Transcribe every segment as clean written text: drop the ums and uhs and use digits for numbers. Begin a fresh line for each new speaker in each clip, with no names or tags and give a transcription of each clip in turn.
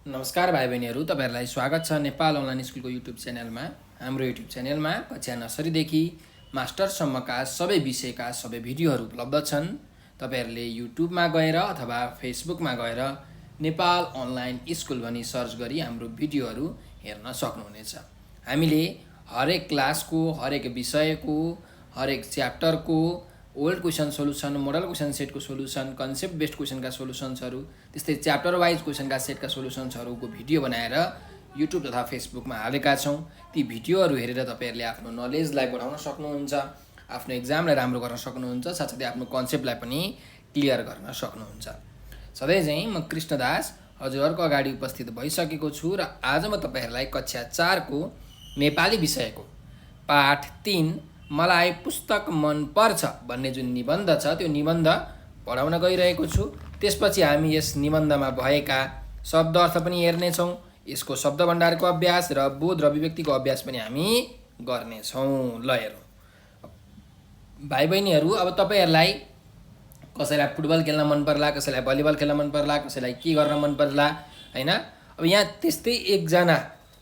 नमस्कार भाइ बहिनीहरू, तपाईँहरूलाई स्वागत छ नेपाल अनलाइन स्कुलको युट्युब च्यानलमा। हाम्रो युट्युब च्यानलमा कक्षा नर्सरीदेखि मास्टरसम्मका सबै विषयका सबै भिडियोहरू उपलब्ध छन्। तपाईँहरूले युट्युबमा गएर अथवा फेसबुकमा गएर नेपाल अनलाइन स्कुल भनी सर्च गरी हाम्रो भिडियोहरू हेर्न सक्नुहुनेछ। हामीले हरेक क्लासको, हरेक विषयको, हरेक च्याप्टरको old question solution, model question सेटको सोल्युसन, कन्सेप्ट बेस्ड क्वेसनका सोल्युसन्सहरू, त्यस्तै च्याप्टर वाइज क्वेसनका सेटका सोल्युसन्सहरूको भिडियो बनाएर युट्युब तथा फेसबुकमा हालेका छौँ। ती भिडियोहरू हेरेर तपाईँहरूले आफ्नो नलेजलाई बढाउन सक्नुहुन्छ, आफ्नो एक्जामलाई राम्रो गर्न सक्नुहुन्छ, साथसाथै आफ्नो कन्सेप्टलाई पनि क्लियर गर्न सक्नुहुन्छ। सधैँ चाहिँ म कृष्णदास हजुरहरूको अगाडि उपस्थित भइसकेको छु र आज म तपाईँहरूलाई कक्षा 4 को नेपाली विषयको पाठ 3 मलाई पुस्तक मन पर्छ भन्ने जुन निबन्ध छ त्यो निबन्ध पढाउन गइरहेको छु। त्यसपछि हामी यस निबन्धमा भएका शब्द अर्थ पनि हेर्नेछौँ, यसको शब्द भण्डारको अभ्यास र बोध र अभिव्यक्तिको अभ्यास पनि हामी गर्नेछौँ। ल हेरौँ भाइ बहिनीहरू, अब तपाईँहरूलाई कसैलाई फुटबल खेल्न मन पर्ला, कसैलाई भलिबल खेल्न मन पर्ला, कसैलाई के गर्न मन पर्ला, होइन। अब यहाँ त्यस्तै एकजना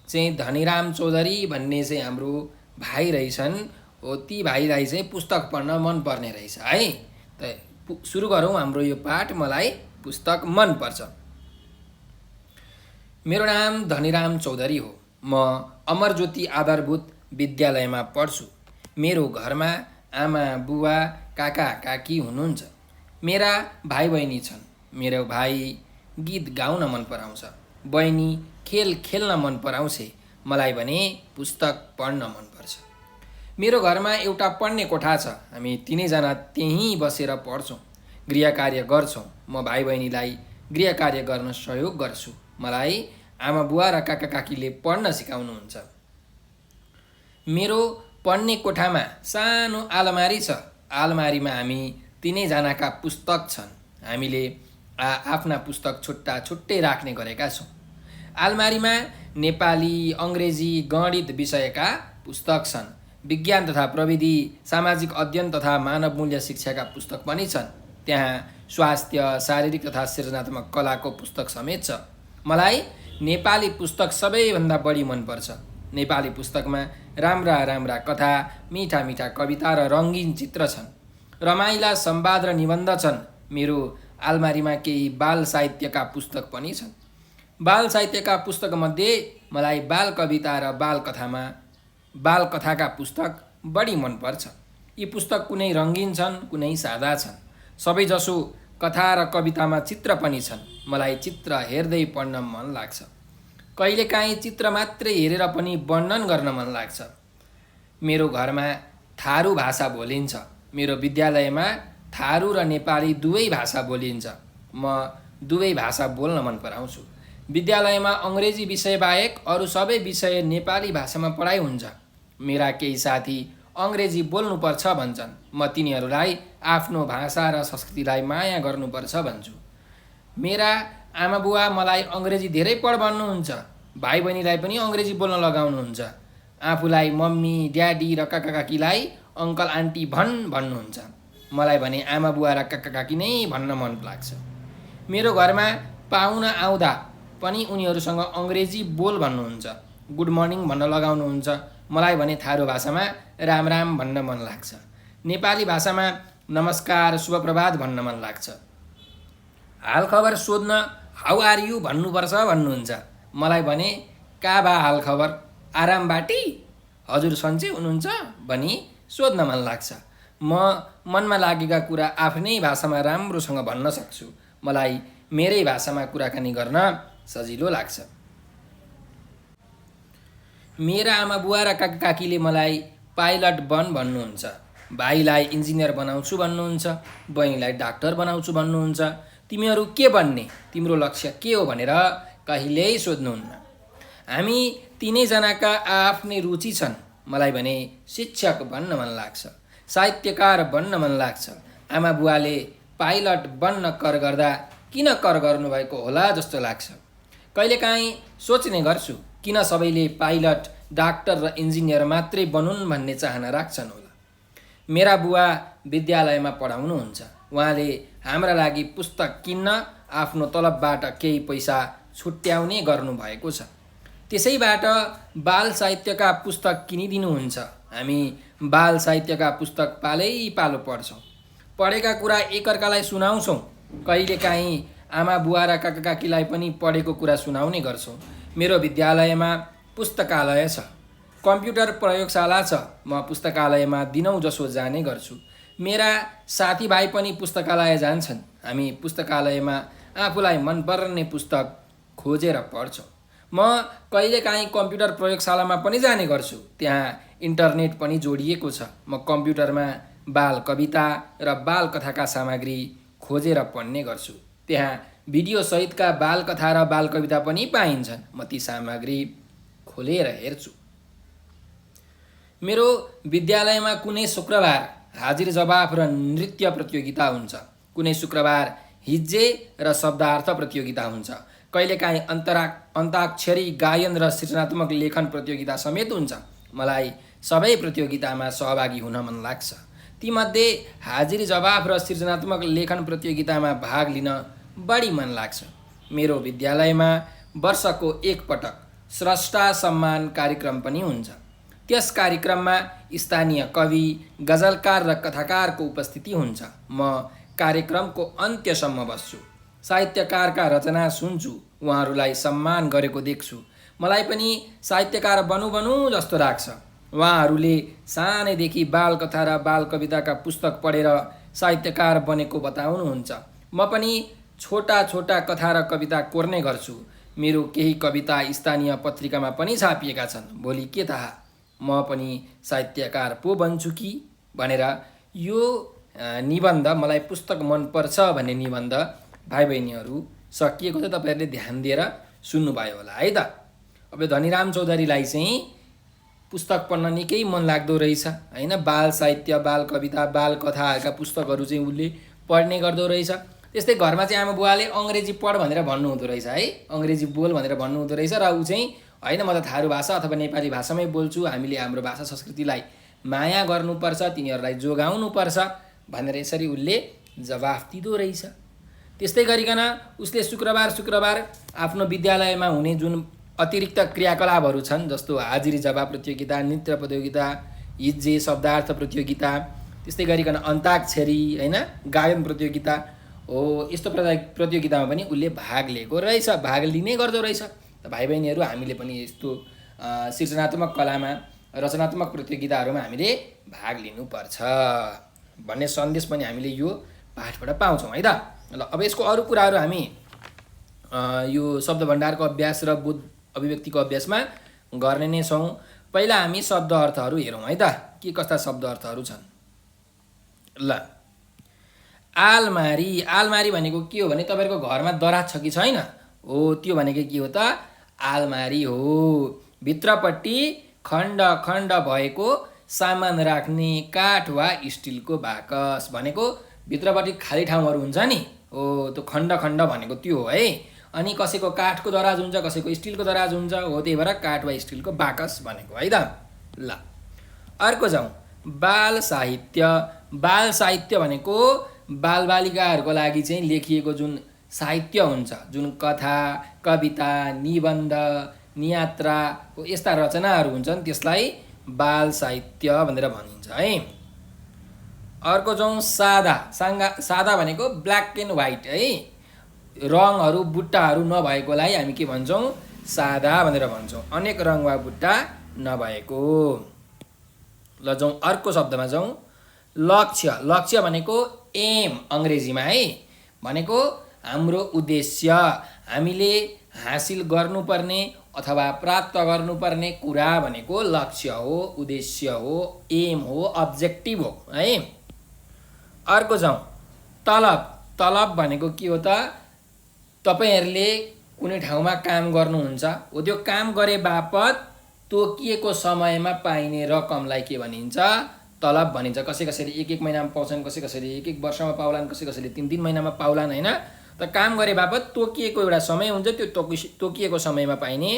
चाहिँ धनीराम चौधरी भन्ने चाहिँ हाम्रो भाइ रहेछन्। हो, ती भाइलाई चाहिँ पुस्तक पढ्न मन पर्ने रहेछ है। त सुरु गरौँ हाम्रो यो पाठ, मलाई पुस्तक मन पर्छ। मेरो नाम धनीराम चौधरी हो। म अमरज्योति आधारभूत विद्यालयमा पढ्छु। मेरो घरमा आमा बुवा काका काकी हुनुहुन्छ। मेरा भाइ बहिनी छन्। मेरो भाइ गीत गाउन मन पराउँछ, बहिनी खेल खेल्न मन पराउँछे, मलाई भने पुस्तक पढ्न मन पर्छ। मेरो घरमा एउटा पढ्ने कोठा छ। हामी तिनैजना त्यहीँ बसेर पढ्छौँ, गृह कार्य गर्छौँ। म भाइ बहिनीलाई गृह कार्य गर्न सहयोग गर्छु। मलाई आमा बुवा र काका काकीले पढ्न सिकाउनुहुन्छ। मेरो पढ्ने कोठामा सानो आलमारी छ। आलमारीमा हामी तिनैजनाका पुस्तक छन्। हामीले आफ्ना पुस्तक छुट्टा छुट्टै राख्ने गरेका छौँ। आलमारीमा नेपाली, अङ्ग्रेजी, गणित विषयका पुस्तक छन्। विज्ञान तथा प्रविधि, सामाजिक अध्ययन तथा मानव मूल्य शिक्षाका पुस्तक पनि छन्। त्यहाँ स्वास्थ्य, शारीरिक तथा सृजनात्मक कलाको पुस्तक समेत छ। मलाई नेपाली पुस्तक सबैभन्दा बढी मनपर्छ। नेपाली पुस्तकमा राम्रा राम्रा कथा, मिठा मिठा कविता र रङ्गीन चित्र छन्। रमाइला संवाद र निबन्ध छन्। मेरो आलमारीमा केही बाल साहित्यका पुस्तक पनि छन्। बाल साहित्यका पुस्तकमध्ये मलाई बाल कविता र बाल कथाका पुस्तक बढी मनपर्छ। यी पुस्तक कुनै रङ्गीन छन्, कुनै सादा छन्। सबैजसो कथा र कवितामा चित्र पनि छन्। मलाई चित्र हेर्दै पढ्न मन लाग्छ। कहिलेकाहीँ चित्र मात्रै हेरेर पनि वर्णन गर्न मन लाग्छ। मेरो घरमा थारू भाषा बोलिन्छ। मेरो विद्यालयमा थारू र नेपाली दुवै भाषा बोलिन्छ। म दुवै भाषा बोल्न मन पराउँछु। विद्यालयमा अङ्ग्रेजी विषय बाहेक अरू सबै विषय नेपाली भाषामा पढाइ हुन्छ। मेरा केही साथी अङ्ग्रेजी बोल्नुपर्छ भन्छन्। म तिनीहरूलाई आफ्नो भाषा र संस्कृतिलाई माया गर्नुपर्छ भन्छु। मेरा आमा बुवा मलाई अङ्ग्रेजी धेरै पढ भन्नुहुन्छ। भाइ बहिनीलाई पनि अङ्ग्रेजी बोल्न लगाउनुहुन्छ। आफूलाई मम्मी, ड्याडी र काका काकीलाई अङ्कल आन्टी भन्नुहुन्छ। मलाई भने आमा बुवा र काका काकी नै भन्न मन लाग्छ। मेरो घरमा पाहुना आउँदा पनि उनीहरूसँग अङ्ग्रेजी बोल भन्नुहुन्छ। गुड मर्निङ भन्न लगाउनुहुन्छ। मलाई भने थारू भाषामा राम राम भन्न मन लाग्छ। नेपाली भाषामा नमस्कार, शुभ प्रभात भन्न मन लाग्छ। हालखबर सोध्न हाउ आर यु भन्नुपर्छ भन्नुहुन्छ। मलाई भने का बा हालखबर, आराम बाटी, हजुर सन्चै हुनुहुन्छ भनी सोध्न मन लाग्छ। म मनमा लागेका कुरा आफ्नै भाषामा राम्रोसँग भन्न सक्छु। मलाई मेरै भाषामा कुराकानी गर्न सजिलो लाग्छ। मेरा आमा बुवा र काका काकीले मलाई पाइलट भन्नुहुन्छ। भाइलाई इन्जिनियर बनाउँछु भन्नुहुन्छ। बहिनीलाई डाक्टर बनाउँछु भन्नुहुन्छ। तिमीहरू के बन्ने, तिम्रो लक्ष्य के हो भनेर कहिल्यै सोध्नुहुन्न। हामी तिनैजनाका आफ्नै रुचि छन्। मलाई भने शिक्षक बन्न मन लाग्छ, साहित्यकार बन्न मन लाग्छ। आमा बुवाले पाइलट बन्न कर गर्दा किन कर गर्नुभएको होला जस्तो लाग्छ। कहिलेकाहीँ सोच्ने गर्छु, किन सबैले पाइलट, डाक्टर र इन्जिनियर मात्रै बनुन् भन्ने चाहना राख्छन् होला। मेरा बुवा विद्यालयमा पढाउनुहुन्छ। उहाँले हाम्रा लागि पुस्तक किन्न आफ्नो तलबबाट केही पैसा छुट्याउने गर्नुभएको छ। त्यसैबाट बाल साहित्यका पुस्तक किनिदिनुहुन्छ। हामी बाल साहित्यका पुस्तक पालो पढ्छौँ। पढेका कुरा एकअर्कालाई सुनाउँछौँ। कहिलेकाहीँ आमा बुवा र काका काकीलाई पनि पढेको कुरा सुनाउने गर्छौँ। मेरो विद्यालयमा पुस्तकालय छ, कम्प्युटर प्रयोगशाला छ। म पुस्तकालयमा दिनौँ जसो जाने गर्छु। मेरा साथीभाइ पनि पुस्तकालय जान्छन्। हामी पुस्तकालयमा आफूलाई मनपर्ने पुस्तक खोजेर पढ्छौँ। म कहिलेकाहीँ कम्प्युटर प्रयोगशालामा पनि जाने गर्छु। त्यहाँ इन्टरनेट पनि जोडिएको छ। म कम्प्युटरमा बाल कविता र बाल कथाका सामग्री खोजेर पढ्ने गर्छु। त्यहाँ भिडियोसहितका बाल कथा र बाल कविता पनि पाइन्छन्। म ती सामग्री खोलेर हेर्छु। मेरो विद्यालयमा कुनै शुक्रबार हाजिर जवाफ र नृत्य प्रतियोगिता हुन्छ। कुनै शुक्रबार हिज्जे र शब्दार्थ प्रतियोगिता हुन्छ। कहिलेकाहीँ अन्ताक्षरी, गायन र सृजनात्मक लेखन प्रतियोगिता समेत हुन्छ। मलाई सबै प्रतियोगितामा सहभागी हुन मन लाग्छ। तीमध्ये हाजिरी जवाफ र सृजनात्मक लेखन प्रतियोगितामा भाग लिन बढी मन लाग्छ। मेरो विद्यालयमा वर्षको एकपटक स्रष्टा सम्मान कार्यक्रम पनि हुन्छ। त्यस कार्यक्रममा स्थानीय कवि, गजलकार र कथाकारको उपस्थिति हुन्छ। म कार्यक्रमको अन्त्यसम्म बस्छु। साहित्यकारका रचना सुन्छु। उहाँहरूलाई सम्मान गरेको देख्छु। मलाई पनि साहित्यकार बनु जस्तो लाग्छ। उहाँहरूले सानैदेखि बाल कथा र बाल कविताका पुस्तक पढेर साहित्यकार बनेको बताउनुहुन्छ। म पनि छोटा छोटा कथा र कविता कोर्ने गर्छु। मेरो केही कविता स्थानीय पत्रिकामा पनि छापिएका छन्। भोलि के थाहा, म पनि साहित्यकार पो बन्छु कि भनेर यो निबन्ध, मलाई पुस्तक मनपर्छ भन्ने निबन्ध भाइ बहिनीहरू सकिएको छ। तपाईँहरूले ध्यान दिएर सुन्नुभयो होला है त। अब धनीराम चौधरीलाई चाहिँ पुस्तक पढ्न निकै मन लाग्दो रहेछ होइन। बाल साहित्य, बाल कविता, बाल कथाहरूका पुस्तकहरू चाहिँ उसले पढ्ने गर्दो रहेछ। त्यस्तै घरमा चाहिँ आमा बुवाले अङ्ग्रेजी पढ भनेर भन्नुहुँदो रहेछ है, अङ्ग्रेजी बोल भनेर भन्नुहुँदो रहेछ। र ऊ चाहिँ होइन, म त थारू भाषा अथवा नेपाली भाषामै बोल्छु, हामीले हाम्रो भाषा संस्कृतिलाई माया गर्नुपर्छ, तिनीहरूलाई जोगाउनुपर्छ भनेर यसरी उसले जवाफ दिँदो रहेछ। त्यस्तै गरिकन उसले शुक्रबार आफ्नो विद्यालयमा हुने जुन अतिरिक्त क्रियाकलापहरू छन्, जस्तो हाजिरी जवाब प्रतियोगिता, नृत्य प्रतियोगिता, हिज्जे, शब्दार्थ प्रतियोगिता, त्यस्तै गरिकन अन्ताक्षरी होइन, गायन प्रतियोगिता हो, यस्तो प्रतियोगितामा पनि उसले भाग लिएको रहेछ, भाग लिने गर्दो रहेछ। त भाइ बहिनीहरू, हामीले पनि यस्तो सृजनात्मक कलामा, रचनात्मक प्रतियोगिताहरूमा हामीले भाग लिनुपर्छ भन्ने सन्देश पनि हामीले यो पाठबाट पाउँछौँ है त। ल अब यसको अरू कुराहरू हामी यो शब्द भण्डारको अभ्यास र बोध अभिव्यक्तिको अभ्यासमा गर्ने नै छौँ। पहिला हामी शब्द अर्थहरू हेरौँ है त, के कस्ता शब्द अर्थहरू छन्। ल, आलमारी। आलमारी भनेको के हो भने तपाईँहरूको घरमा दराज छ कि छैन हो, त्यो भनेको के हो त, आलमारी हो। भित्रपट्टि खण्ड खण्ड भएको सामान राख्ने काठ वा स्टिलको बाकस भनेको भित्रपट्टि खाली ठाउँहरू हुन्छ नि हो, त्यो खण्ड खण्ड भनेको त्यो हो है। अनि कसैको काठको दराज हुन्छ, कसैको स्टिलको दराज हुन्छ हो, त्यही भएर काठ वा स्टिलको बाकस भनेको है त। ल अर्को जाउँ, बाल साहित्य। बाल साहित्य भनेको बालबालिकाहरूको लागि चाहिँ लेखिएको जुन साहित्य हुन्छ, जुन कथा, कविता, निबन्ध, नियात्रा हो, यस्ता रचनाहरू हुन्छन्, त्यसलाई बाल साहित्य भनेर भनिन्छ है। अर्को जाउँ, सादा। सादा भनेको ब्ल्याक एन्ड व्हाइट है, रङहरू बुट्टाहरू नभएकोलाई हामी के भन्छौँ, सादा भनेर भन्छौँ, अनेक रङ वा बुट्टा नभएको। ल जाउँ अर्को शब्दमा जाउँ, लक्ष्य। लक्ष्य भनेको एम अङ्ग्रेजीमा है, भनेको हाम्रो उद्देश्य, हामीले हासिल गर्नुपर्ने अथवा प्राप्त गर्नुपर्ने कुरा भनेको लक्ष्य हो, उद्देश्य हो, एम हो, अब्जेक्टिभ हो है। अर्को जाउँ, तलब। तलब भनेको के हो त, तपाईँहरूले कुनै ठाउँमा काम गर्नुहुन्छ हो, त्यो काम गरे बापत तोकिएको समयमा पाइने रकमलाई के भनिन्छ, तलब भनिन्छ। कसैले एक महिनामा पाउँछन्, कसैले एक वर्षमा पाउलान्, कसैले 3 महिनामा पाउलान् होइन। त काम गरे बापत तोकिएको एउटा समय हुन्छ, त्यो तोकिएको समयमा पाइने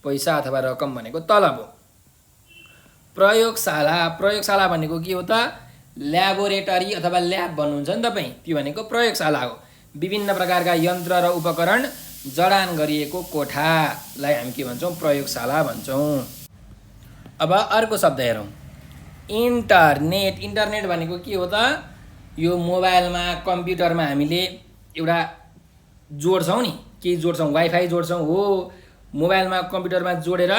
पैसा अथवा रकम भनेको तलब हो। प्रयोगशाला। प्रयोगशाला भनेको के हो त, ल्याबोरेटरी अथवा ल्याब भन्नुहुन्छ नि तपाईँ, त्यो भनेको प्रयोगशाला हो। विभिन्न प्रकारका यन्त्र र उपकरण जडान गरिएको कोठालाई हामी के भन्छौँ? प्रयोगशाला भन्छौँ। अब अर्को शब्द हेरौँ, इन्टरनेट। इन्टरनेट भनेको के हो त? यो मोबाइलमा कम्प्युटरमा हामीले एउटा जोड्छौँ नि, केही जोड्छौँ, वाइफाई जोड्छौँ हो, मोबाइलमा कम्प्युटरमा जोडेर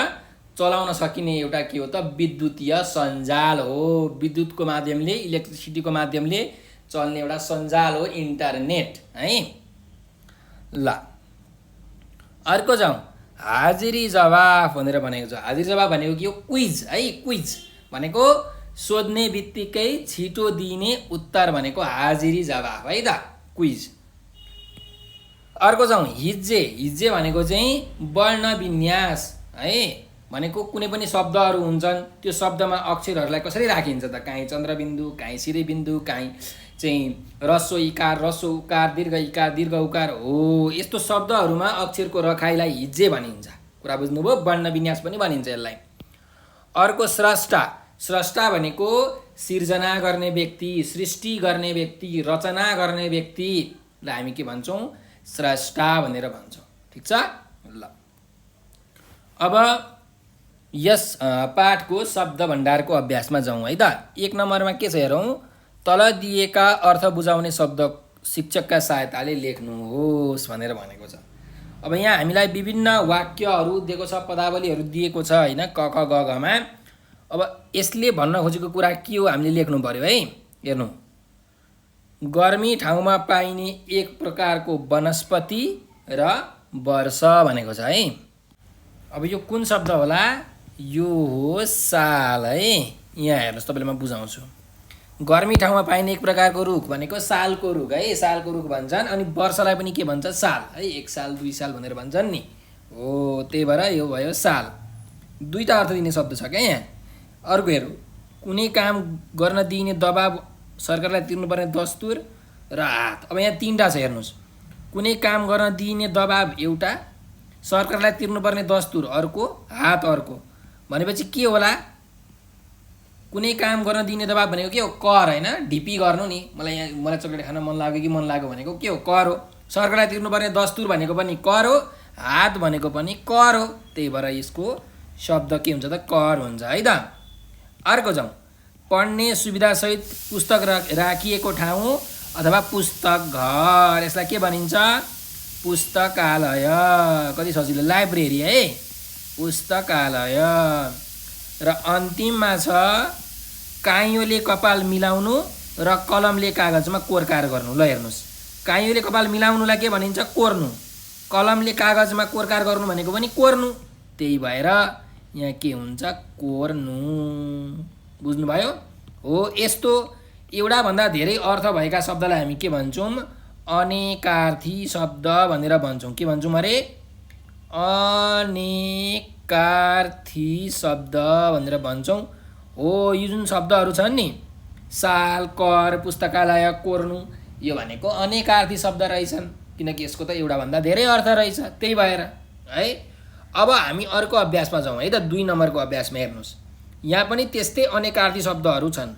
चलाउन सकिने एउटा के हो त? विद्युतीय सञ्जाल हो। विद्युतको माध्यमले, इलेक्ट्रिसिटीको माध्यमले चल्ने एउटा सञ्जाल हो इन्टरनेट है। ल अर्को जाउँ, हाजिरी जवाफ भनेर भनेको छ। हाजिरी जवाफ भनेको के हो? क्विज है। क्विज भनेको सोध्ने बित्तिकै छिटो दिने उत्तर भनेको हाजिरी जवाफ है त, क्विज। अर्को जाउँ, हिज्जे। हिज्जे भनेको चाहिँ वर्ण विन्यास है। भनेको कुनै पनि शब्दहरू हुन्छन्, त्यो शब्दमा अक्षरहरूलाई कसरी राखिन्छ त? काहीँ चन्द्रबिन्दु, काहीँ शिरबिन्दु, काहीँ चाहिँ ह्रस्व इकार, ह्रस्व उकार, दीर्घ इकार, दीर्घ उकार हो। यस्तो शब्दहरूमा अक्षरको रखाइलाई हिज्जे भनिन्छ। कुरा बुझ्नुभयो? वर्ण विन्यास पनि भनिन्छ यसलाई। अर्को स्रष्टा। स्रष्टा भनेको सिर्जना गर्ने व्यक्ति, सृष्टि गर्ने व्यक्ति, रचना गर्ने व्यक्तिलाई हामी के भन्छौँ? स्रष्टा भनेर भन्छौँ। ठिक छ? ल अब यस पाठको शब्द भण्डारको अभ्यासमा जाउँ है त। 1 नम्बरमा के छ हेरौँ, तल दिएका अर्थ बुझाउने शब्द शिक्षकका सहायताले लेख्नुहोस् भनेर भनेको छ। अब यहाँ हामीलाई विभिन्न वाक्यहरू दिएको छ, पदावलीहरू दिएको छ होइन, क ख ग घमा। अब यसले भन्न खोजेको कुरा के हो हामीले लेख्नु पर्यो है। हेर्नु, गर्मी ठाउँमा पाइने एक प्रकारको वनस्पति र वर्ष भनेको छ है। अब यो कुन शब्द होला? यो हो साल है। यहाँ हेर्नुहोस्, तपाईँले म बुझाउँछु। गर्मी ठाउँमा पाइने एक प्रकारको रुख भनेको सालको रुख है, सालको रुख भन्छन्। अनि वर्षलाई पनि के भन्छ? साल है। 1 साल 2 साल भनेर भन्छन् नि हो, त्यही भएर यो भयो साल। 2टा अर्थ दिने शब्द छ क्या यहाँ। अर्को हेरौँ, कुनै काम गर्न दिइने दबाब, सरकारलाई तिर्नुपर्ने दस्तुर र हात। अब यहाँ 3टा छ हेर्नुहोस्, कुनै काम गर्न दिइने दबाब एउटा, सरकारलाई तिर्नुपर्ने दस्तुर अर्को, हात अर्को। भनेपछि के होला? कुनै काम गर्न दिने दबाब भनेको के हो? कर होइन, ढिपी गर्नु नि, मलाई चक्लेट खान मन लाग्यो कि मन लाग्यो भनेको के हो? कर हो। सरकारलाई तिर्नुपर्ने दस्तुर भनेको पनि कर हो, हात भनेको पनि कर हो। त्यही भएर यसको शब्द के हुन्छ त? कर हुन्छ है त। अर्को जाउँ, पढ्ने सुविधासहित पुस्तक राखिएको ठाउँ अथवा पुस्तक घर, यसलाई के भनिन्छ? पुस्तकालय। कति सजिलो, लाइब्रेरी है, पुस्तकालय। र अन्तिममा छ, काइयोले कपाल मिलाउनु र कलमले कागजमा कोरकार गर्नु। ल हेर्नुहोस्, काइयोले कपाल मिलाउनुलाई के भनिन्छ? कोर्नु। कलमले कागजमा कोरकार गर्नु भनेको पनि कोर्नु। त्यही भएर यहाँ के हुन्छ? कोर्नु। बुझ्नुभयो? हो, यस्तो एउटा भन्दा धेरै अर्थ भएका शब्दलाई हामी के भन्छौँ? अनेकार्थी शब्द भनेर भन्छौँ। के भन्छौँ अरे? अनेकार्थी शब्द भनेर भन्छौँ। हो, यो जुन शब्दहरू छन् नि, साल, कर, पुस्तकालय, कोर्नु, यो भनेको अनेकार्थी शब्द रहेछन्, किनकि यसको त एउटा भन्दा धेरै अर्थ रहेछ। त्यही भएर है। अब हामी अर्को अभ्यासमा जाउँ है त। 2 नम्बरको अभ्यासमा हेर्नुहोस्, यहाँ पनि त्यस्तै अनेकार्थी शब्दहरू छन्।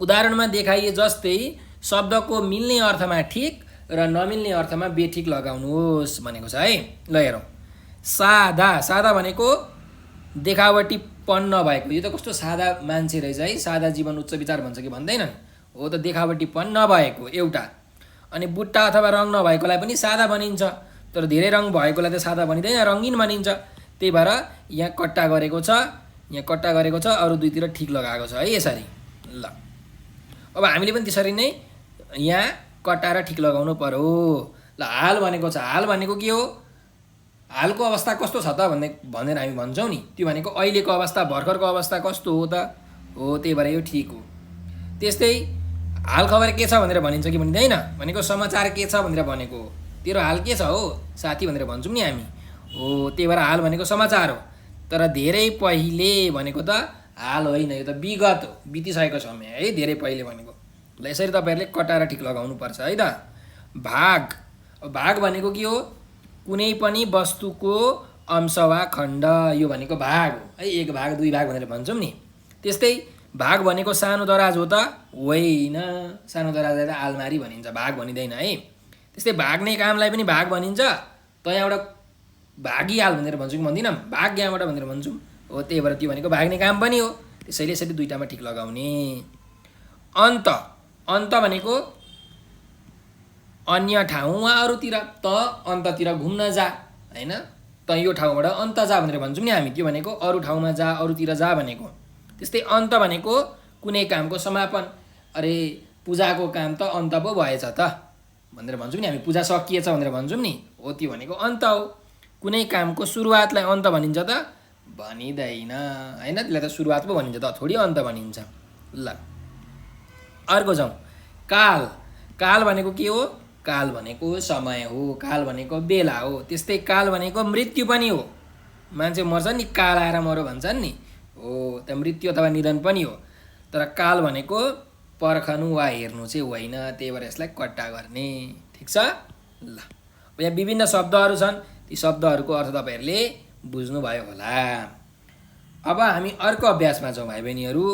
उदाहरणमा देखाइए जस्तै शब्दको मिल्ने अर्थमा ठिक र नमिल्ने अर्थमा बेठिक लगाउनुहोस् भनेको छ है। ल हेरौँ, सादा। सादा भनेको देखावटीपन नभएको। यो त कस्तो सादा मान्छे रहेछ है, सादा जीवन उच्च विचार भन्छ कि भन्दैनन्? हो त, देखावटीपन नभएको एउटा। अनि बुट्टा अथवा रङ नभएकोलाई पनि सादा भनिन्छ, तर धेरै रङ भएकोलाई त सादा भनिँदैन, रङ्गिन भनिन्छ। त्यही भएर यहाँ कट्टा गरेको छ, यहाँ कट्टा गरेको छ, अरू दुईतिर ठिक लगाएको छ है यसरी। ल अब हामीले पनि त्यसरी नै यहाँ कट्टाएर ठिक लगाउनु पर्यो। ल हाल भनेको छ। हाल भनेको के हो? हालको अवस्था कस्तो छ त भनेर हामी भन्छौँ नि, त्यो भनेको अहिलेको अवस्था, भर्खरको अवस्था कस्तो हो त? हो, त्यही भएर यो ठिक हो। त्यस्तै हाल खबर के छ भनेर भनिन्छ कि भनिँदैन? भनेको समाचार के छ भनेर भनेको हो। तेरो हाल के छ हो साथी भनेर भन्छौँ नि हामी। हो, त्यही भएर हाल भनेको समाचार हो। तर धेरै पहिले भनेको त हाल होइन, यो त विगत हो, बितिसकेको समय है, धेरै पहिले भनेको। ल यसरी तपाईँहरूले कटाएर ठिक लगाउनु पर्छ है त। भाग। भाग भनेको के हो? कुनै पनि वस्तुको अंश वा खण्ड, यो भनेको भाग हो है। 1 भाग 2 भाग भनेर भन्छौँ नि। त्यस्तै भाग भनेको सानो दराज हो त? होइन, सानो दराजलाई त आलमारी भनिन्छ, भाग भनिँदैन है। त्यस्तै भाग्ने कामलाई पनि भाग भनिन्छ। त यहाँबाट भागिहाल भनेर भन्छु कि भन्दिनँ, भाग यहाँबाट भनेर भन्छौँ हो, त्यही भएर त्यो भनेको भाग्ने काम पनि हो। त्यसैले यसरी दुईटामा ठिक लगाउने। अन्त, अन्त भनेको अन्य ठाउँ वा अरूतिर, त अन्ततिर घुम्न जा होइन, त यो ठाउँबाट अन्त जा भनेर भन्छौँ नि हामी, त्यो भनेको अरू ठाउँमा जा, अरूतिर जा भनेको। त्यस्तै अन्त भनेको कुनै कामको समापन, अरे पूजाको काम त अन्त पो भएछ त भनेर भन्छौँ नि हामी, पूजा सकिएछ भनेर भन्छौँ नि, हो त्यो भनेको अन्त हो। कुनै कामको सुरुवातलाई अन्त भनिन्छ त भनिँदैन होइन, त्यसलाई त सुरुवात पो भनिन्छ त, थोडी अन्त भनिन्छ। ल अर्को जाउँ, काल। काल भनेको के हो? काल भनेको समय हो, काल भनेको बेला हो। त्यस्तै काल भनेको मृत्यु पनि हो। मान्छे मर्छ नि, काल आएर मर्यो भन्छन् नि, हो त मृत्यु अथवा निधन पनि हो। तर काल भनेको पर्खनु वा हेर्नु चाहिँ होइन, त्यही भएर यसलाई कट्टा गर्ने। ठिक छ। ल यहाँ विभिन्न शब्दहरू छन्, ती शब्दहरूको अर्थ तपाईँहरूले बुझ्नुभयो होला। अब हामी अर्को अभ्यासमा जाउँ भाइ बहिनीहरू।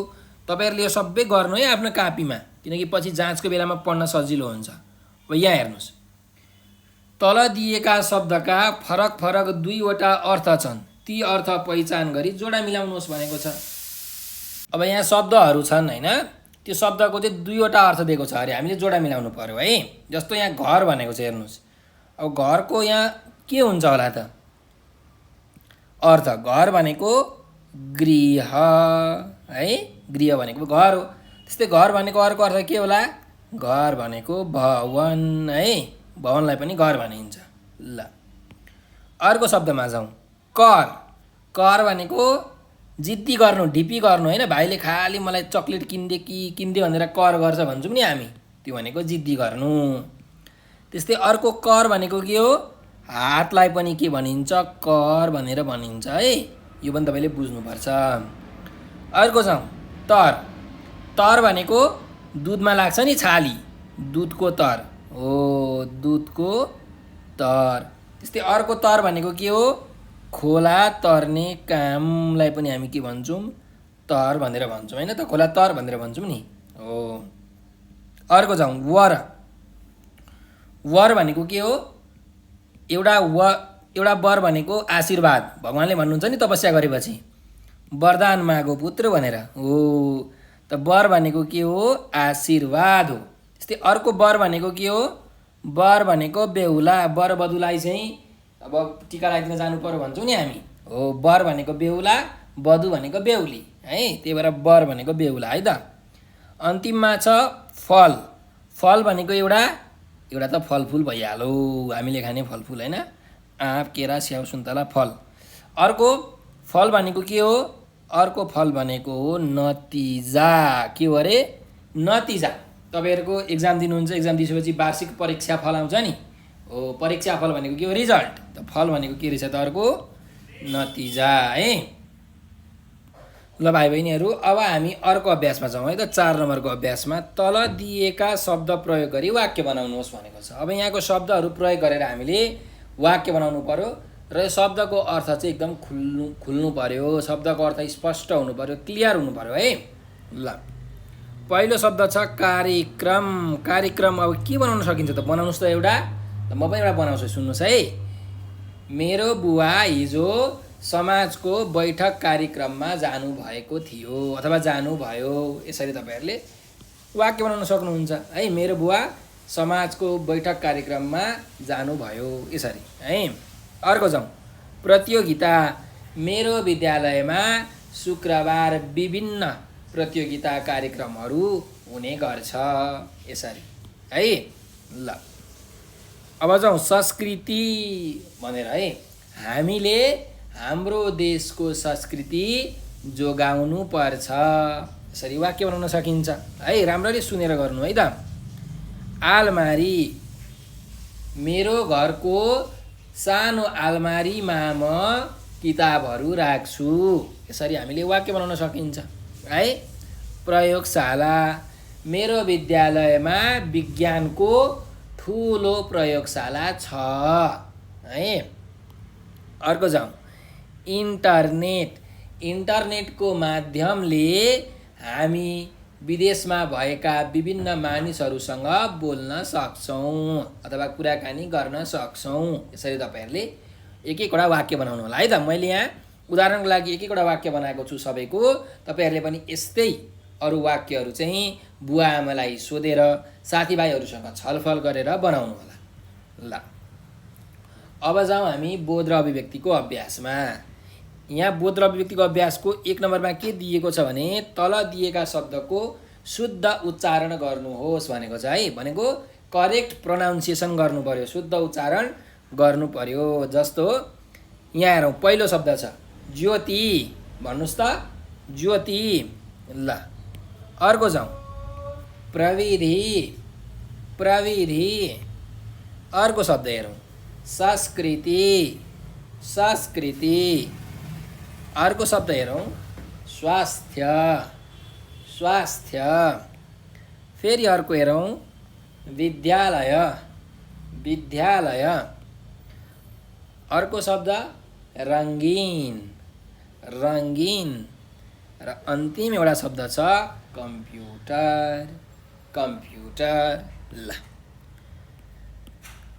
तपाईँहरूले यो सबै गर्नु है आफ्नो कापीमा, किनकि पछि जाँचको बेलामा पढ्न सजिलो हुन्छ। अब यहाँ हेर्नुहोस्, तल दिएका शब्दका फरक फरक दुईवटा अर्थ छन्, ती अर्थ पहिचान गरी जोडा मिलाउनुहोस् भनेको छ। अब यहाँ शब्दहरू छन् होइन, त्यो शब्दको चाहिँ दुईवटा अर्थ दिएको छ अरे, हामीले जोडा मिलाउनु पर्यो है। जस्तो यहाँ घर भनेको छ, हेर्नुहोस्। अब घरको यहाँ के हुन्छ होला त अर्थ? घर भनेको गृह है, गृह भनेको घर हो। त्यस्तै घर भनेको अर्को अर्थ के होला? घर भनेको भवन है, भवनलाई पनि घर भनिन्छ। ल अर्को शब्दमा जाउँ, कर। कर भनेको जिद्दी गर्नु, ढिपी गर्नु होइन, भाइले खालि मलाई चक्लेट किन्दे भनेर कर गर्छ भन्छौँ नि हामी, त्यो भनेको जिद्दी गर्नु। त्यस्तै अर्को कर भनेको के हो? हातलाई पनि के भनिन्छ? कर भनेर भनिन्छ है, यो पनि तपाईँले बुझ्नुपर्छ। अर्को जाउँ, तर। तर भनेको दुधमा लाग्छ नि छाली, दुधको तर हो, दुधको तर। त्यस्तै अर्को तर भनेको के हो? खोला तर्ने कामलाई पनि हामी के भन्छौँ? तर भनेर भन्छौँ होइन त, खोला तर भनेर भन्छौँ नि हो। अर्को जाउँ, वर। वर भनेको के हो? एउटा वर भनेको आशीर्वाद, भगवान्ले भन्नुहुन्छ नि तपस्या गरेपछि वरदान मागो पुत्र भनेर हो, त वर भनेको के हो? आशीर्वाद हो। त्यस्तै अर्को वर भनेको के हो? वर भनेको बेहुला, वर वधुलाई चाहिँ अब टिका लगाइदिन जानु पर्यो भन्छौँ नि हामी हो। वर भनेको बेहुला, वधु भनेको बेहुली है, त्यही भएर वर भनेको बेहुला है त। अन्तिममा छ फल। फल भनेको एउटा त फलफुल भइहाल्यो, हामीले खाने फलफुल होइन, आँप, केरा, स्याउ, सुन्तला फल। अर्को फल भनेको के हो? अर्को फल भनेको हो नतिजा। के हो अरे? नतिजा। तपाईँहरूको एक्जाम दिनुहुन्छ, एक्जाम दिइसकेपछि वार्षिक परीक्षा फल आउँछ नि हो, परीक्षा फल भनेको के हो? रिजल्ट। त फल भनेको के रहेछ त? अर्को नतिजा है। ल भाइ बहिनीहरू, अब हामी अर्को अभ्यासमा जाउँ है त, 4 नम्बरको अभ्यासमा। तल दिएका शब्द प्रयोग गरी वाक्य बनाउनुहोस् भनेको छ। अब यहाँको शब्दहरू प्रयोग गरेर हामीले वाक्य बनाउनु पर्यो र यो शब्दको अर्थ चाहिँ एकदम खुल्नु पर्यो, शब्दको अर्थ स्पष्ट हुनु पर्यो, क्लियर हुनु पर्यो है। ल पहिलो शब्द छ कार्यक्रम। कार्यक्रम अब के बनाउन सकिन्छ त? बनाउनुहोस् त एउटा, त म पनि एउटा बनाउँछु, सुन्नुहोस् है। मेरो बुवा हिजो समाजको बैठक कार्यक्रममा जानुभएको थियो अथवा जानुभयो, यसरी तपाईँहरूले वाक्य बनाउन सक्नुहुन्छ है। मेरो बुवा समाजको बैठक कार्यक्रममा जानुभयो, यसरी है। अर्को जाउँ, प्रतियोगिता। मेरो विद्यालयमा शुक्रबार विभिन्न प्रतियोगिता कार्यक्रमहरू हुने गर्छ, यसरी है। ल अब जाउँ, संस्कृति भनेर है। हामीले हाम्रो देशको संस्कृति जोगाउनु पर्छ, यसरी वाक्य बनाउन सकिन्छ है। राम्ररी सुनेर गर्नु है त। आलमारी। मेरो घरको सानो आलमारीमा म किताबहरू राख्छु, यसरी हामीले वाक्य बनाउन सकिन्छ है। प्रयोगशाला। मेरो विद्यालयमा विज्ञानको ठुलो प्रयोगशाला छ है। अर्को जाउँ, इन्टरनेट। इन्टरनेटको माध्यमले हामी विदेशमा भएका विभिन्न मानिसहरूसँग बोल्न सक्छौँ अथवा कुराकानी गर्न सक्छौँ। यसरी तपाईँहरूले एक एकवटा वाक्य बनाउनु होला है त। मैले यहाँ उदाहरणको लागि एक एकवटा वाक्य बनाएको छु सबैको। तपाईँहरूले पनि यस्तै अरू वाक्यहरू चाहिँ बुवा आमालाई सोधेर साथीभाइहरूसँग छलफल गरेर बनाउनु होला। ल अब जाउँ हामी बोध र अभिव्यक्तिको अभ्यासमा। यहाँ बोध र अभिव्यक्तिको अभ्यासको 1 नम्बरमा के दिएको छ भने तल दिएका शब्दको शुद्ध उच्चारण गर्नुहोस् भनेको छ है। भनेको करेक्ट प्रोनाउन्सिएसन गर्नु पर्यो, शुद्ध उच्चारण गर्नु पर्यो। जस्तो यहाँ हेरौँ, पहिलो शब्द छ ज्योति, भन्नुहोस् त ज्योति। ल अर्को जाउँ, प्रविधि, प्रविधि। अर्को शब्द हेरौँ, संस्कृति, संस्कृति। अर्को शब्द हेरौँ, स्वास्थ्य, स्वास्थ्य। फेरि अर्को हेरौँ, विद्यालय, विद्यालय। अर्को शब्द रङ्गीन, रङ्गीन। र अन्तिम एउटा शब्द छ कम्प्युटर, कम्प्युटर। ल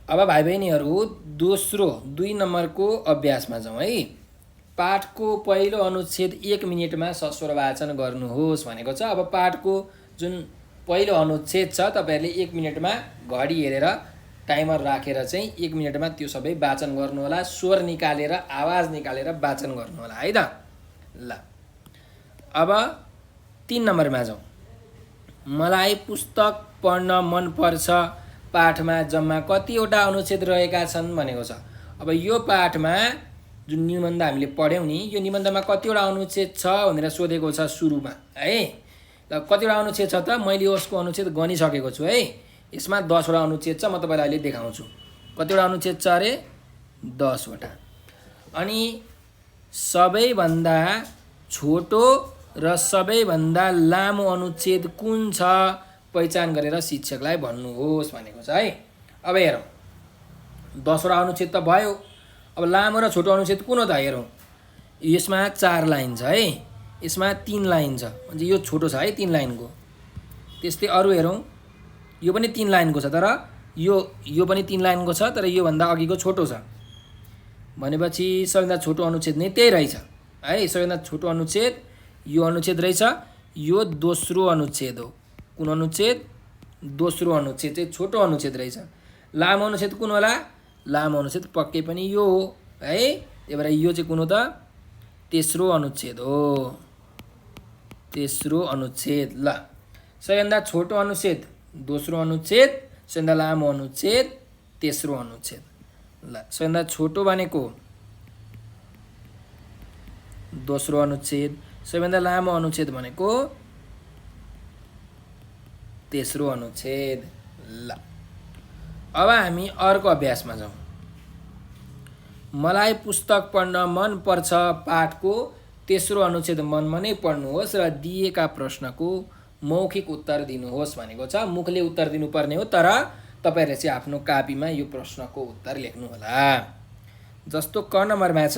अब भाइ बहिनीहरू दोस्रो 2 नम्बरको अभ्यासमा जाउँ है। पाठको पहिलो अनुच्छेद 1 मिनेटमा सस्वर वाचन गर्नुहोस् भनेको छ। अब पाठको जुन पहिलो अनुच्छेद छ तपाईँहरूले 1 मिनेटमा घडी हेरेर टाइमर राखेर चाहिँ 1 मिनेटमा त्यो सबै वाचन गर्नु होला। स्वर निकालेर आवाज निकालेर वाचन गर्नु होला है त। ल अब 3 नम्बरमा जाउँ। मलाई पुस्तक पढ्न मनपर्छ पाठमा जम्मा कतिवटा अनुच्छेद रहेका छन् भनेको छ। अब यो पाठमा जुन निबन्ध हामीले पढ्यौँ नि, यो निबन्धमा कतिवटा अनुच्छेद छ भनेर सोधेको छ सुरुमा है। ल कतिवटा अनुच्छेद छ त, मैले यसको अनुच्छेद गनिसकेको छु है। यसमा 10 वटा अनुच्छेद छ, म तपाईँलाई अहिले देखाउँछु। कतिवटा अनुच्छेद छ अरे 10 वटा। अनि सबैभन्दा छोटो र सबैभन्दा लामो अनुच्छेद कुन छ पहिचान गरेर शिक्षकलाई भन्नुहोस् भनेको छ है। अब हेरौँ, 10 वटा अनुच्छेद त भयो। अब लामो र छोटो अनुच्छेद कुन हो त हेरौँ। यसमा 4 लाइन छ है, यसमा 3 लाइन छ, म्हणजे यो छोटो छ है 3 लाइनको। त्यस्तै अरू हेरौँ, यो पनि 3 लाइनको छ, तर यो पनि 3 लाइनको छ, तर योभन्दा अघिको छोटो छ। भनेपछि सबैभन्दा छोटो अनुच्छेद नै त्यही रहेछ है। सबैभन्दा छोटो अनुच्छेद यो अनुच्छेद रहेछ। यो दोस्रो अनुच्छेद हो। कुन अनुच्छेद? दोस्रो अनुच्छेद चाहिँ छोटो अनुच्छेद रहेछ। लामो अनुच्छेद कुन होला? लामो अनुच्छेद पक्कै पनि यो हो है। त्यही भएर यो चाहिँ कुन हो त? तेस्रो अनुच्छेद हो, तेस्रो अनुच्छेद। ल सबैभन्दा छोटो अनुच्छेद दोस्रो अनुच्छेद, सबैभन्दा लामो अनुच्छेद तेस्रो अनुच्छेद। ल सबैभन्दा छोटो भनेको दोस्रो अनुच्छेद, सबैभन्दा लामो अनुच्छेद भनेको तेस्रो अनुच्छेद। ल अब हामी अर्को अभ्यासमा जाउँ। मलाई पुस्तक पढ्न मन पर्छ पाठको तेस्रो अनुच्छेद मनमा नै पढ्नुहोस् र दिएका प्रश्नको मौखिक उत्तर दिनुहोस् भनेको छ। मुखले उत्तर दिनुपर्ने हो, तर तपाईँहरूले चाहिँ आफ्नो कापीमा यो प्रश्नको उत्तर लेख्नु होला। जस्तो क नम्बरमा छ,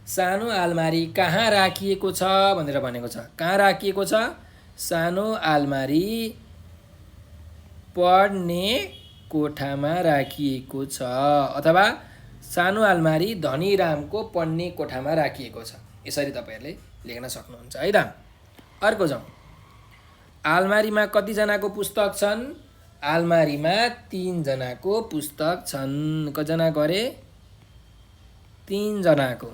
सानो आलमारी कहाँ राखिएको छ भनेर भनेको छ। कहाँ राखिएको छ? सानो आलमारी पढ्ने कोठामा राखिएको छ, अथवा सानो आलमारी धनीरामको पढ्ने कोठामा राखिएको छ। यसरी तपाईँहरूले लेख्न सक्नुहुन्छ है त। अर्को जाउँ, आलमारीमा कतिजनाको पुस्तक छन्? आलमारीमा 3 जनाको पुस्तक छन्। कतिजनाको अरे? 3 जनाको।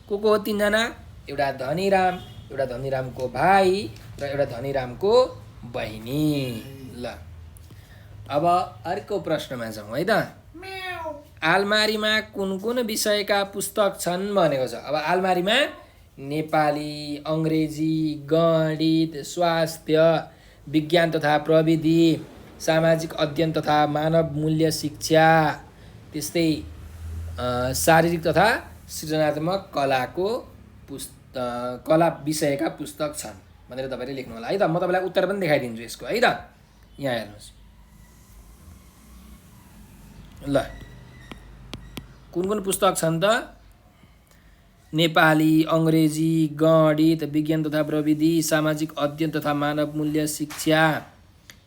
को हो 3 जना? एउटा धनीराम, एउटा धनीरामको भाइ र एउटा धनीरामको बहिनी। ल अब अर्को प्रश्नमा जाउँ है त। आलमारीमा कुन कुन विषयका पुस्तक छन् भनेको छ। अब आलमारीमा नेपाली, अङ्ग्रेजी, गणित, स्वास्थ्य, विज्ञान तथा प्रविधि, सामाजिक अध्ययन तथा मानव मूल्य शिक्षा, त्यस्तै शारीरिक तथा सृजनात्मक कलाको कला विषयका पुस्तक छन् भनेर तपाईँले लेख्नु होला है त। म तपाईँलाई उत्तर पनि देखाइदिन्छु यसको है त। यहाँ हेर्नुहोस्, ल कुन कुन पुस्तक छन् त? नेपाली, अङ्ग्रेजी, गणित, विज्ञान तथा प्रविधि, सामाजिक अध्ययन तथा मानव मूल्य, शिक्षा,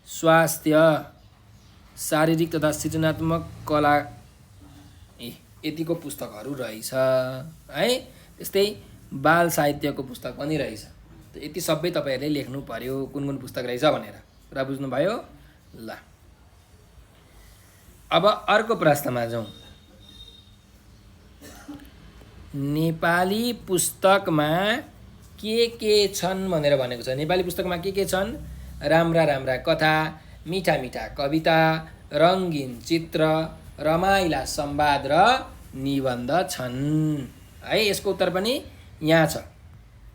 स्वास्थ्य, शारीरिक तथा सृजनात्मक कला, यतिको पुस्तकहरू रहेछ है। त्यस्तै बाल साहित्यको पुस्तक पनि रहेछ। यति सबै तपाईँहरूले लेख्नु पर्यो कुन कुन पुस्तक रहेछ भनेर। कुरा बुझ्नुभयो? ल, अब अर्को प्रश्नमा जाउँ। नेपाली पुस्तकमा के छन् भनेर भनेको छ। नेपाली पुस्तकमा के छन्? राम्रा राम्रा कथा, मिठा मिठा कविता, रङ्गीन चित्र, रमाइला संवाद र निबन्ध छन् है। यसको उत्तर पनि यहाँ छ।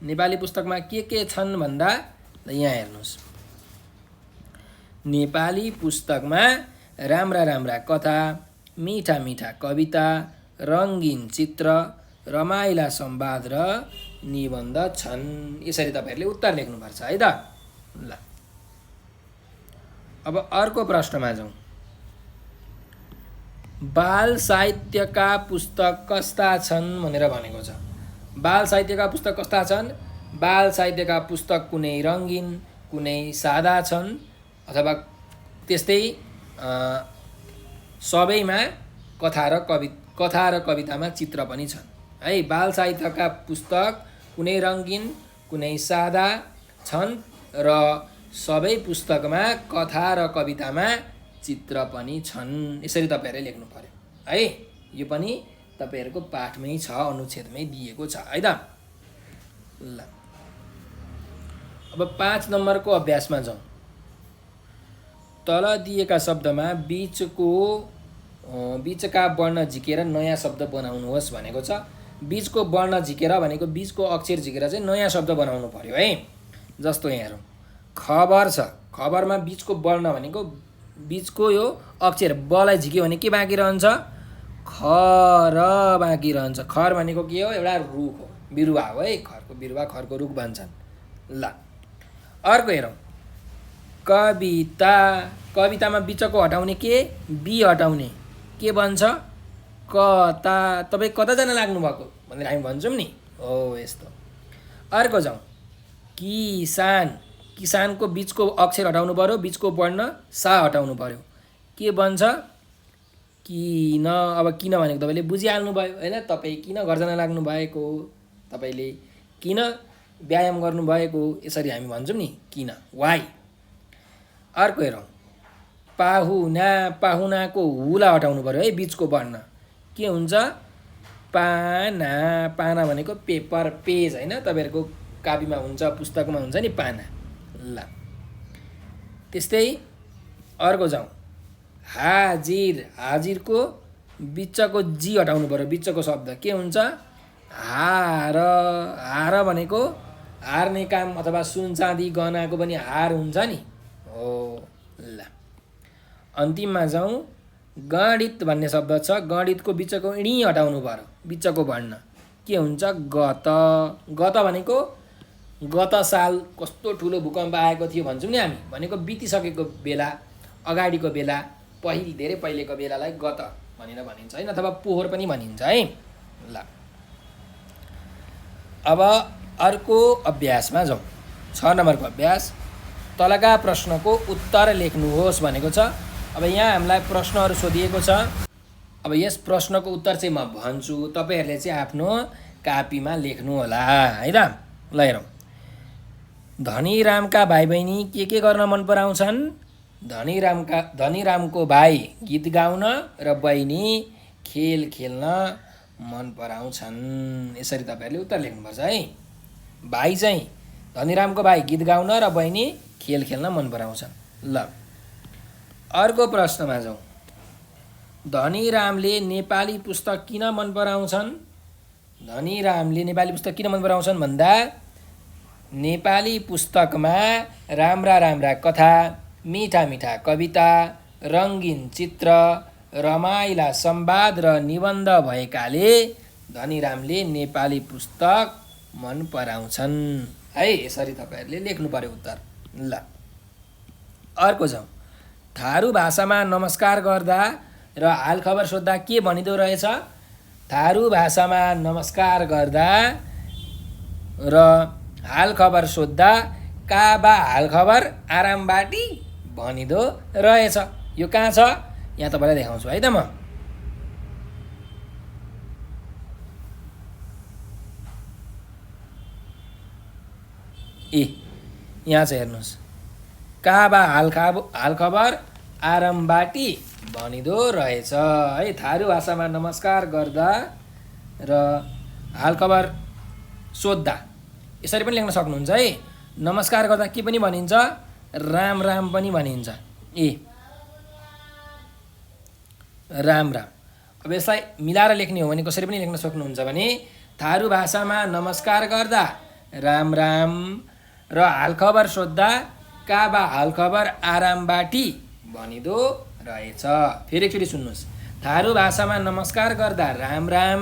नेपाली पुस्तकमा के छन् भन्दा यहाँ हेर्नुहोस्। नेपाली पुस्तकमा राम्रा राम्रा कथा, मिठा मिठा कविता, रङ्गीन चित्र, रमाइला संवाद र निबन्ध छन्। यसरी तपाईँहरूले उत्तर लेख्नुपर्छ है त। ल, अब अर्को प्रश्नमा जाउँ। बाल साहित्यका पुस्तक कस्ता छन् भनेर भनेको छ। बाल साहित्यका पुस्तक कस्ता छन्? बाल साहित्यका पुस्तक कुनै रङ्गीन, कुनै सादा छन्, अथवा त्यस्तै सबैमा कथा र कवितामा चित्र पनि छन् है। बाल साहित्यका पुस्तक कुनै रङ्गीन, कुनै सादा छन् र सबै पुस्तकमा कथा र कवितामा चित्र पनि छन्। यसरी तपाईँहरूले लेख्नु पर्यो है। यो पनि तपाईँहरूको पाठमै छ, अनुच्छेदमै दिएको छ है त। ल, अब 5 नम्बरको अभ्यासमा जाउँ। तल दिएका शब्दमा बीचका वर्ण झिकेर नयाँ शब्द बनाउनुहोस् भनेको छ। बीचको वर्ण झिकेर भनेको बीचको अक्षर झिकेर चाहिँ नयाँ शब्द बनाउनु पर्यो है। जस्तो यहाँ हेरौँ, खबर छ। खबरमा बीचको वर्ण भनेको बीचको यो अक्षर बलाई झिक्यो भने के बाँकी रहन्छ? खर बाँकी रहन्छ। खर भनेको के हो? एउटा रुख हो, बिरुवा हो है। खरको बिरुवा, खरको रुख भन्छन्। ल, अर्को हेरौँ। कविता। कवितामा बीचको हटाउने के? बी हटाउने के बन्छ? कता। तपाईँ कताजना लाग्नु भएको भनेर हामी भन्छौँ नि, हो यस्तो। अर्को जाउँ। किसान। किसानको बीचको अक्षर हटाउनु पर्यो, बीचको वर्ण सा हटाउनु पर्यो। के बन्छ? किन। अब किन भनेको तपाईँले बुझिहाल्नु भयो होइन। तपाईँ किन घरजना लाग्नु भएको, तपाईँले किन व्यायाम गर्नुभएको, यसरी हामी भन्छौँ नि, किन, वाइ। अर्को हेरौँ। पाहुना। पाहुनाको हुला हटाउनु पर्यो है, बीचको वर्ण के हुन्छ? पाना। पाना भनेको पेपर, पेज होइन। तपाईँहरूको कापीमा हुन्छ, पुस्तकमा हुन्छ नि पाना। ल, त्यस्तै अर्को जाउँ। हाजिर। हाजिरको बिचको जी हटाउनु पर्यो, बिचको शब्द के हुन्छ? हार। हार भनेको हार्ने काम अथवा सुन चाँदी गहनाको पनि हार हुन्छ नि, हो। ल, अन्तिममा जाउँ। गणित भन्ने शब्द छ। गणितको बिचको णी हटाउनु पर्यो, बिचको वर्ण के हुन्छ? गत। गत भनेको गत साल कस्तो ठुलो भूकम्प आएको थियो भन्छौँ नि हामी, भनेको बितिसकेको बेला, अगाडिको बेला, धेरै पहिलेको बेलालाई गत भनेर भनिन्छ होइन, अथवा पोहोर पनि भनिन्छ है। ल, अब अर्को अभ्यासमा जाउँ। 6 नम्बरको अभ्यास। तलका प्रश्नको उत्तर लेख्नुहोस् भनेको छ। अब यहाँ हामीलाई प्रश्नहरू सोधिएको छ। अब यस प्रश्नको उत्तर चाहिँ म भन्छु, तपाईँहरूले चाहिँ आफ्नो कापीमा लेख्नु होला है त। ल हेरौँ। धनीरामका भाइ बहिनी के गर्न मन पराउँछन्? धनीरामको भाइ गीत गाउन र बहिनी खेल खेल्न मन पराउँछन्। यसरी तपाईँहरूले उत्तर लेख्नुपर्छ है। भाइ चाहिँ, धनीरामको भाइ गीत गाउन र बहिनी खेल खेल्न मन पराउँछन्। ल, अर्को प्रश्नमा जाउँ। धनीरामले नेपाली पुस्तक किन मन पराउँछन्? धनीरामले नेपाली पुस्तक किन मन पराउँछन् भन्दा नेपाली पुस्तकमा राम्रा राम्रा कथा, मिठा मिठा कविता, रङ्गीन चित्र, रमाइला संवाद र निबन्ध भएकाले धनीरामले नेपाली पुस्तक मन पराउँछन् है। यसरी तपाईँहरूले लेख्नु पर्यो उत्तर। ल, अर्को जाउँ। थारू भाषामा नमस्कार गर्दा र हालखबर सोद्धा के भनिँदो रहेछ? थारू भाषामा नमस्कार गर्दा र हालखबर सोद्धा काबा हालखबर आरामबाटी भनिदो रहेछ। यो कहाँ छ यहाँ तपाईँलाई देखाउँछु है त म। यहाँ चाहिँ हेर्नुहोस्, काबा हालखबर आरामबाटी भनिदो रहेछ है। थारू भाषामा नमस्कार गर्दा र हालखबर सोद्धा यसरी पनि लेख्न सक्नुहुन्छ है। नमस्कार गर्दा के पनि भनिन्छ, राम राम पनि भनिन्छ। राम राम। अब यसलाई मिलाएर लेख्ने हो भने कसरी पनि लेख्न सक्नुहुन्छ भने थारू भाषामा नमस्कार गर्दा राम राम र हालखबर सोद्धा काबा हालखबर आरामबाटी भनिदो रहेछ। फेरि एकचोटि सुन्नुहोस्, थारू भाषामा नमस्कार गर्दा राम राम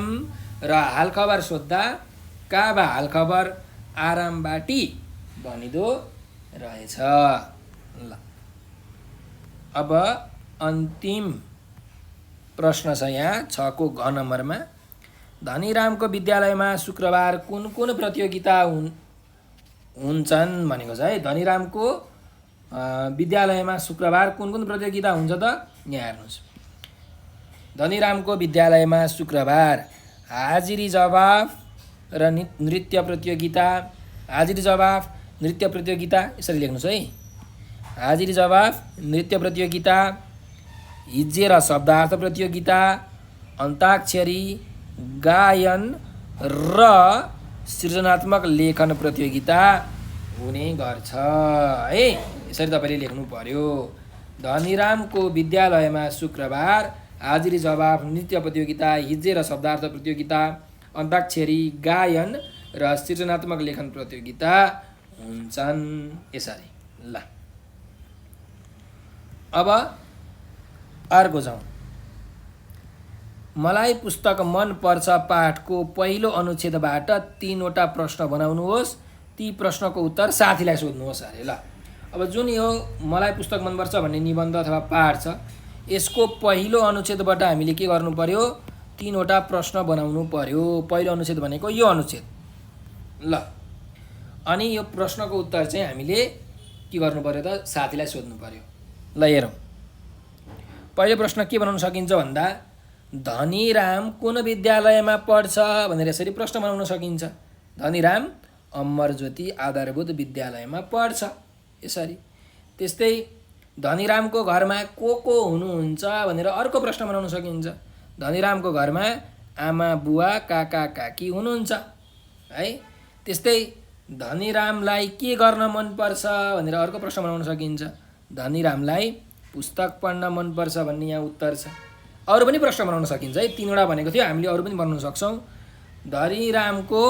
र हालखबर सोद्धा काबा हालखबर आरामबाटी भनिदो रहेछ। ल अब अन्तिम प्रश्न छ यहाँ 6 को घ नम्बरमा। धनीरामको विद्यालयमा शुक्रबार कुन कुन प्रतियोगिता हुन्छन् भनेको छ है। धनीरामको विद्यालयमा शुक्रबार कुन कुन प्रतियोगिता हुन्छ त यहाँ हेर्नुहोस्। धनीरामको विद्यालयमा शुक्रबार हाजिरी जवाफ र नृत्य प्रतियोगिता, हाजिरी जवाफ नृत्य प्रतियोगिता यसरी लेख्नुहोस् है। हाजिरी जवाफ नृत्य प्रतियोगिता, हिज्जे र शब्दार्थ प्रतियोगिता, अन्ताक्षरी, गायन र सृजनात्मक लेखन प्रतियोगिता हुने गर्छ है। यसरी तपाईँले लेख्नु पर्यो। धनीरामको विद्यालयमा शुक्रबार हाजिरी जवाफ नृत्य प्रतियोगिता, हिज्जे र शब्दार्थ प्रतियोगिता, अन्ताक्षरी, गायन र सृजनात्मक लेखन प्रतियोगिता हुन्छन्। यसरी ल अब अर्को जाउँ। मलाई पुस्तक मन पर्छ पाठको पहिलो अनुच्छेदबाट 3वटा प्रश्न बनाउनुहोस्। ती प्रश्नको उत्तर साथीलाई सोध्नुहोस् अरे। ल अब जुन यो मलाई पुस्तक मन पर्छ भन्ने निबन्ध अथवा पाठ छ, यसको पहिलो अनुच्छेदबाट हामीले के गर्नु पर्यो, 3वटा प्रश्न बनाउनु पर्यो। पहिलो अनुच्छेद भनेको यो अनुच्छेद। ल अनि यो प्रश्नको उत्तर चाहिँ हामीले के गर्नु पर्यो त, साथीलाई सोध्नु पर्यो। ल हेरौँ, पहिलो प्रश्न के बनाउन सकिन्छ भन्दा धनीराम कुन विद्यालयमा पढ्छ भनेर यसरी प्रश्न बनाउन सकिन्छ। धनीराम अमरज्योति आधारभूत विद्यालयमा पढ्छ यसरी। त्यस्तै धनीरामको घरमा को हुनुहुन्छ भनेर अर्को प्रश्न बनाउन सकिन्छ। धनीरामको घरमा आमा बुवा काका काकी हुनुहुन्छ है। त्यस्तै धनीरामलाई के गर्न मनपर्छ भनेर अर्को प्रश्न बनाउन सकिन्छ। धनीरामलाई पुस्तक पढ्न मनपर्छ भन्ने यहाँ उत्तर छ। अरू पनि प्रश्न बनाउन सकिन्छ है। 3वटा भनेको थियो, हामीले अरू पनि बनाउन सक्छौँ। धनीरामको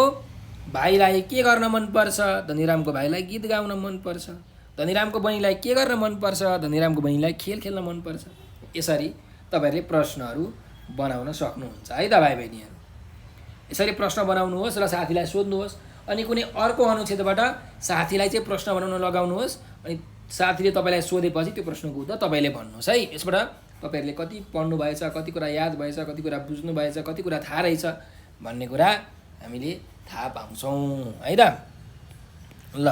भाइलाई के गर्न मनपर्छ, धनीरामको भाइलाई गीत गाउन मनपर्छ। धनीरामको बहिनीलाई के गर्न मनपर्छ, धनीरामको बहिनीलाई खेल खेल्न मनपर्छ। यसरी तपाईँहरूले प्रश्नहरू बनाउन सक्नुहुन्छ है त भाइ बहिनीहरू। यसरी प्रश्न बनाउनुहोस् र साथीलाई सोध्नुहोस्। अनि कुनै अर्को अनुच्छेदबाट साथीलाई चाहिँ प्रश्न बनाउन लगाउनुहोस्। अनि साथीले तपाईँलाई सोधेपछि त्यो प्रश्नको उत्तर तपाईँले भन्नुहोस् है। यसबाट तपाईँहरूले कति पढ्नु भएछ, कति कुरा याद भएछ, कति कुरा बुझ्नु भएछ, कति कुरा थाहा रहेछ भन्ने कुरा हामीले थाहा पाउँछौँ है त। ल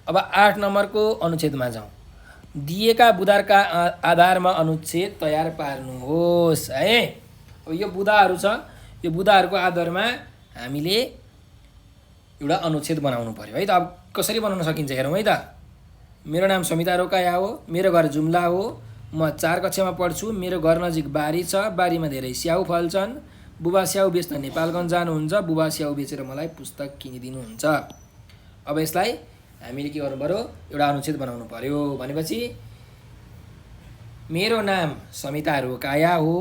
अब 8 नम्बरको अनुच्छेदमा जाउँ। दिएका बुँदाहरूका आधारमा अनुच्छेद तयार पार्नुहोस् है। अब यो बुँदाहरू छ, यो बुँदाहरूको आधारमा हामीले एउटा अनुच्छेद बनाउनु पर्यो है त। अब कसरी बनाउन सकिन्छ हेरौँ है त। मेरो नाम समिता रोकाया हो, मेरो घर जुम्ला हो, म 4 कक्षामा पढ्छु। मेरो घर नजिक बारी छ, बारीमा धेरै स्याउ फल्छन्। बुबा स्याउ बेच्न नेपालगञ्ज जानुहुन्छ, बुबा स्याउ बेचेर मलाई पुस्तक किनिदिनुहुन्छ। अब यसलाई हामीले के गर्नु पर्यो, एउटा अनुच्छेद बनाउनु पर्यो। भनेपछि मेरो नाम समिता रोकाया हो,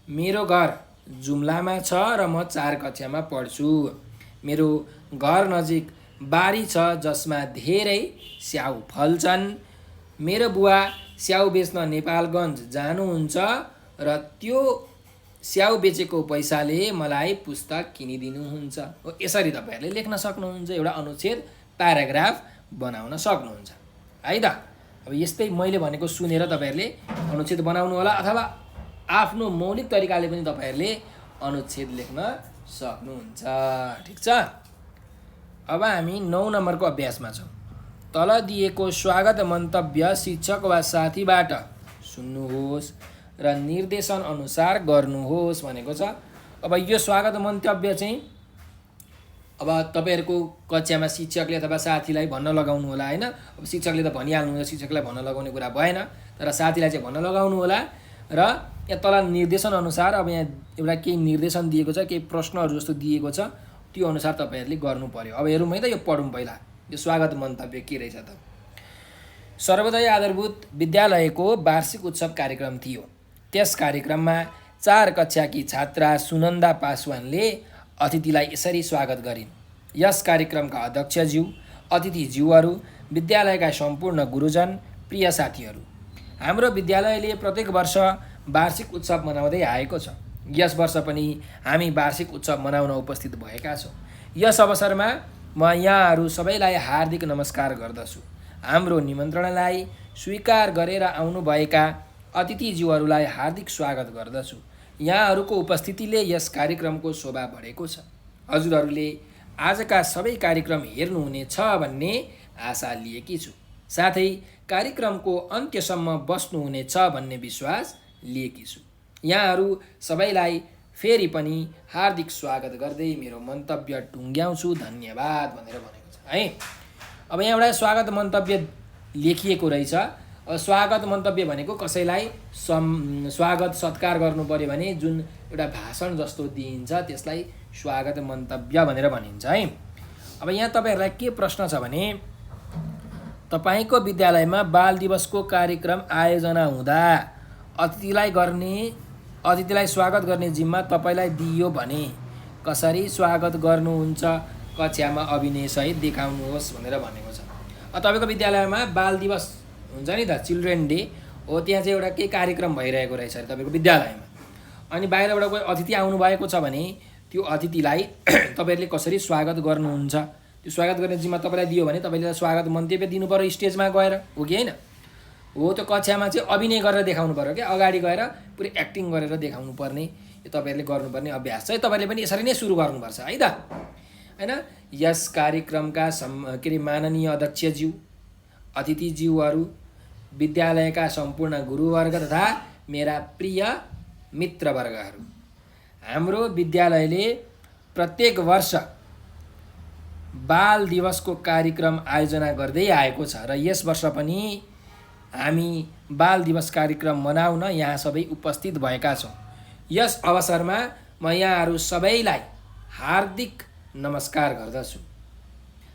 मेरो घर जुम्लामा छ र म 4 कक्षामा पढ्छु। मेरो घर नजिक बारी छ जसमा धेरै स्याउ फल्छन्। मेरो बुवा स्याउ बेच्न नेपालगञ्ज जानुहुन्छ र त्यो स्याउ बेचेको पैसाले मलाई पुस्तक किनिदिनुहुन्छ। हो यसरी तपाईँहरूले लेख्न सक्नुहुन्छ, एउटा अनुच्छेद प्याराग्राफ बनाउन सक्नुहुन्छ है त। अब यस्तै मैले भनेको सुनेर तपाईँहरूले अनुच्छेद बनाउनु होला, अथवा आफ्नो मौलिक तरिकाले पनि तपाईँहरूले अनुच्छेद लेख्न सक्नुहुन्छ। ठिक छ। अब हामी 9 नम्बरको अभ्यासमा छौँ। तल दिएको स्वागत मन्तव्य शिक्षक वा साथीबाट सुन्नुहोस् र निर्देशन अनुसार गर्नुहोस् भनेको छ। अब यो स्वागत मन्तव्य चाहिँ अब तपाईँहरूको कक्षामा शिक्षकले अथवा साथीलाई भन्न लगाउनु होला होइन। अब शिक्षकले त भनिहाल्नु हुन्छ, शिक्षकलाई भन्न लगाउने कुरा भएन, तर साथीलाई चाहिँ भन्न लगाउनु होला। र यहाँ तल निर्देशन अनुसार अब यहाँ एउटा केही निर्देशन दिएको छ, केही प्रश्नहरू जस्तो दिएको छ, त्यो अनुसार तपाईँहरूले गर्नु पर्यो। अब हेरौँ है त, यो पढौँ पहिला यो स्वागत मन्तव्य के रहेछ त। सर्वोदय आधारभूत विद्यालयको वार्षिक उत्सव कार्यक्रम थियो। त्यस कार्यक्रममा 4 कक्षाकी छात्रा सुनन्दा पासवानले अतिथिलाई यसरी स्वागत गरिन्। यस कार्यक्रमका अध्यक्षज्यू, अतिथिज्यूहरू, विद्यालयका सम्पूर्ण गुरुजन, प्रिय साथीहरू, हाम्रो विद्यालयले प्रत्येक वर्ष वार्षिक उत्सव मनाउँदै आएको छ। यस वर्ष पनि हामी वार्षिक उत्सव मनाउन उपस्थित भएका छौँ। यस अवसरमा म यहाँहरू सबैलाई हार्दिक नमस्कार गर्दछु। हाम्रो निमन्त्रणालाई स्वीकार गरेर आउनुभएका अतिथिज्यूहरूलाई हार्दिक स्वागत गर्दछु। यहाँहरूको उपस्थितिले यस कार्यक्रमको शोभा बढेको छ। हजुरहरूले आजका सबै कार्यक्रम हेर्नुहुनेछ भन्ने आशा लिएकी छु। साथै कार्यक्रमको अन्त्यसम्म बस्नुहुनेछ भन्ने विश्वास लिएकी छु। यहाँहरू सबैलाई फेरि पनि हार्दिक स्वागत गर्दै मेरो मन्तव्य टुङ्ग्याउँछु, धन्यवाद भनेर भनेको छ है। अब यहाँ एउटा स्वागत मन्तव्य लेखिएको रहेछ। स्वागत मन्तव्य भनेको कसैलाई स्वागत सत्कार गर्नु पर्यो भने जुन एउटा भाषण जस्तो दिइन्छ त्यसलाई स्वागत मन्तव्य भनेर भनिन्छ है। अब यहाँ तपाईँहरूलाई के प्रश्न छ भने तपाईँको विद्यालयमा बाल दिवसको कार्यक्रम आयोजना हुँदा अतिथिलाई स्वागत गर्ने जिम्मा तपाईँलाई दिइयो भने कसरी स्वागत गर्नुहुन्छ? कक्षामा अभिनयसहित देखाउनुहोस् भनेर भनेको छ। तपाईँको विद्यालयमा बाल दिवस हुन्छ नि त, चिल्ड्रेन डे हो, त्यहाँ चाहिँ एउटा केही कार्यक्रम भइरहेको रहेछ अरे तपाईँको विद्यालयमा। अनि बाहिरबाट कोही अतिथि आउनुभएको छ भने त्यो अतिथिलाई तपाईँहरूले कसरी स्वागत गर्नुहुन्छ? त्यो स्वागत गर्ने जिम्मा तपाईँलाई दियो भने तपाईँले स्वागत मन्तव्य दिनु पर्यो स्टेजमा गएर, हो कि होइन? हो, त्यो कक्षामा चाहिँ अभिनय गरेर देखाउनु पर्यो क्या, अगाडि गएर पुरै एक्टिङ गरेर देखाउनु पर्ने, यो तपाईँहरूले गर्नुपर्ने अभ्यास चाहिँ तपाईँले पनि यसरी नै सुरु गर्नुपर्छ है त होइन। यस कार्यक्रमका माननीय अध्यक्षज्यू, अतिथिज्यूहरू, विद्यालयका सम्पूर्ण गुरुवर्ग तथा मेरा प्रिय मित्रवर्गहरू, हाम्रो विद्यालयले प्रत्येक वर्ष बाल दिवसको कार्यक्रम आयोजना गर्दै आएको छ र यस वर्ष पनि हामी बाल दिवस कार्यक्रम मनाउन यहाँ सबै उपस्थित भएका छौँ। यस अवसरमा म यहाँहरू सबैलाई हार्दिक नमस्कार गर्दछु।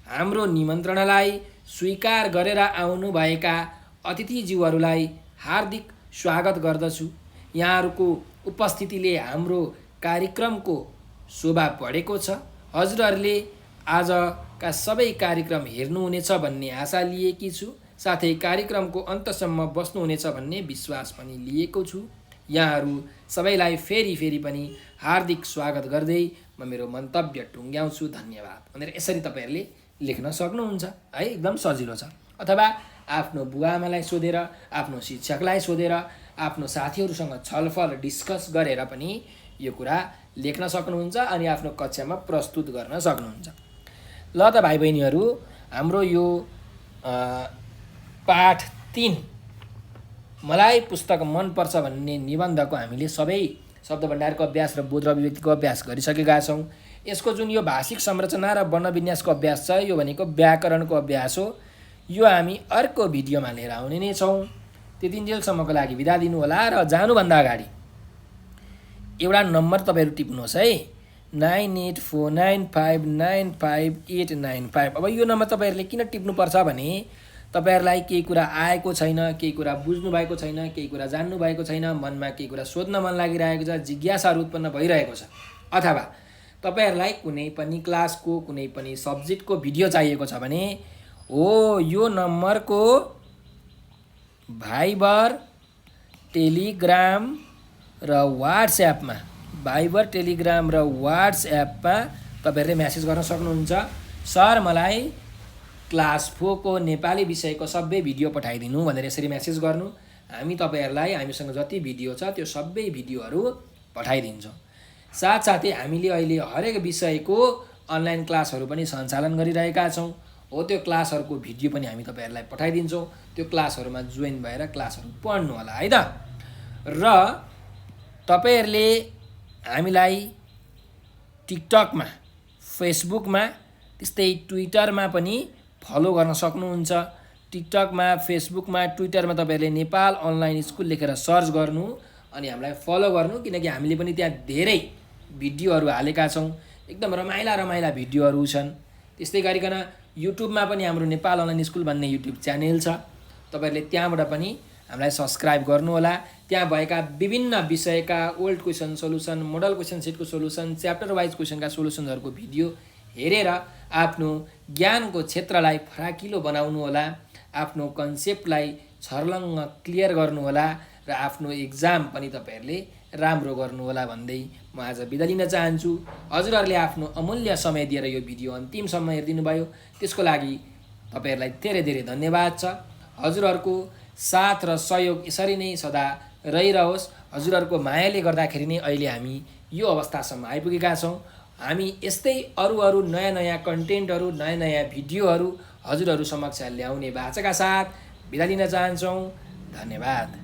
हाम्रो निमन्त्रणालाई स्वीकार गरेर आउनुभएका अतिथिज्यूहरूलाई हार्दिक स्वागत गर्दछु। यहाँहरूको उपस्थितिले हाम्रो कार्यक्रमको शोभा बढेको छ। हजुरहरूले आजका सबै कार्यक्रम हेर्नुहुनेछ भन्ने आशा लिएकी छु। साथै कार्यक्रमको अन्तसम्म बस्नुहुनेछ भन्ने विश्वास पनि लिएको छु। यहाँहरू सबैलाई फेरि पनि हार्दिक स्वागत गर्दै म मेरो मन्तव्य टुङ्ग्याउँछु, धन्यवाद भनेर यसरी तपाईँहरूले लेख्न सक्नुहुन्छ है। एकदम सजिलो छ। अथवा आफ्नो बुवाआमालाई सोधेर, आफ्नो शिक्षकलाई सोधेर, आफ्नो साथीहरूसँग छलफल डिस्कस गरेर पनि यो कुरा लेख्न सक्नुहुन्छ अनि आफ्नो कक्षामा प्रस्तुत गर्न सक्नुहुन्छ। ल त भाइ बहिनीहरू, हाम्रो यो पाठ 3 मलाई पुस्तक मनपर्छ भन्ने निबन्धको हामीले सबै शब्द भण्डारको अभ्यास र बोध र अभिव्यक्तिको अभ्यास गरिसकेका छौँ। यसको जुन यो भाषिक संरचना र वर्णविन्यासको अभ्यास छ, यो भनेको व्याकरणको अभ्यास हो। यो हामी अर्को भिडियोमा लिएर आउने नै छौँ। त्यतिन्जेलसम्मको लागि बिदा दिनु होला र जानुभन्दा अगाडि एउटा नम्बर तपाईँहरू टिप्नुहोस् है, 9849595895। अब यो नम्बर तपाईँहरूले किन टिप्नुपर्छ भने तपाईँहरूलाई केही कुरा आएको छैन, केही कुरा बुझ्नु भएको छैन, केही कुरा जान्नु भएको छैन, मनमा केही कुरा सोध्न मन लागिरहेको छ, जिज्ञासाहरू उत्पन्न भइरहेको छ, अथवा तपाईँहरूलाई कुनै पनि क्लासको कुनै पनि सब्जेक्टको भिडियो चाहिएको छ भने हो यो नम्बरको भाइबर, टेलिग्राम र वाट्सएपमा तपाईँहरूले म्यासेज गर्न सक्नुहुन्छ। सर मलाई क्लास 4 को नेपाली विषयको सबै भिडियो पठाइदिनु भनेर यसरी म्यासेज गर्नु। हामी तपाईहरुलाई हामीसँग जति भिडियो छ त्यो सबै भिडियोहरू पठाइदिन्छौँ। साथसाथै हामीले अहिले हरेक विषयको अनलाइन क्लासहरू पनि सञ्चालन गरिरहेका छौँ। हो त्यो क्लासहरूको भिडियो पनि हामी तपाईहरुलाई पठाइदिन्छौँ। त्यो क्लासहरूमा जोइन भएर क्लासहरू पढ्नु होला है त। र तपाईहरुले हामीलाई टिकटकमा, फेसबुकमा, त्यस्तै ट्विटरमा पनि फलो गर्न सक्नुहुन्छ। टिकटकमा, फेसबुकमा, ट्विटरमा तपाईहरुले नेपाल अनलाइन स्कुल लेखेर सर्च गर्नु अनि हामीलाई फलो गर्नु, किनकि हामीले पनि त्यहाँ धेरै भिडियोहरू हालेका छौँ। एकदम रमाइला भिडियोहरू छन्। त्यस्तै गरिकन युट्युबमा पनि हाम्रो नेपाल अनलाइन स्कुल भन्ने युट्युब च्यानल छ। तपाईहरुले त्यहाँबाट पनि हामीलाई सब्स्क्राइब गर्नु होला। त्यहाँ भएका विभिन्न विषयका old question solution, model question सेटको सोलुसन, च्याप्टर वाइज क्वेसनका सोलुसनहरूको भिडियो हेरेर आफ्नो ज्ञानको क्षेत्रलाई फराकिलो बनाउनु होला, आफ्नो कन्सेप्टलाई छर्लङ्ग क्लियर गर्नु होला र आफ्नो एक्जाम पनि तपाईहरुले राम्रो गर्नु होला भन्दै म आज बिदा लिन चाहन्छु। हजुरहरूले आफ्नो अमूल्य समय दिएर यो भिडियो अन्तिमसम्म हेरिदिनु भयो, त्यसको लागि तपाईहरुलाई धेरै धेरै धन्यवाद छ। हजुरहरूको साथ र सहयोग यसरी नै सदा रहिरहोस्। हजुरहरूको मायाले गर्दाखेरि नै अहिले हामी यो अवस्थासम्म आइपुगेका छौँ। हामी यस्तै अरू नयाँ कन्टेन्टहरू, नयाँ भिडियोहरू हजुरहरू समक्ष ल्याउने बाचाका साथ बिदा लिन चाहन्छौँ। धन्यवाद।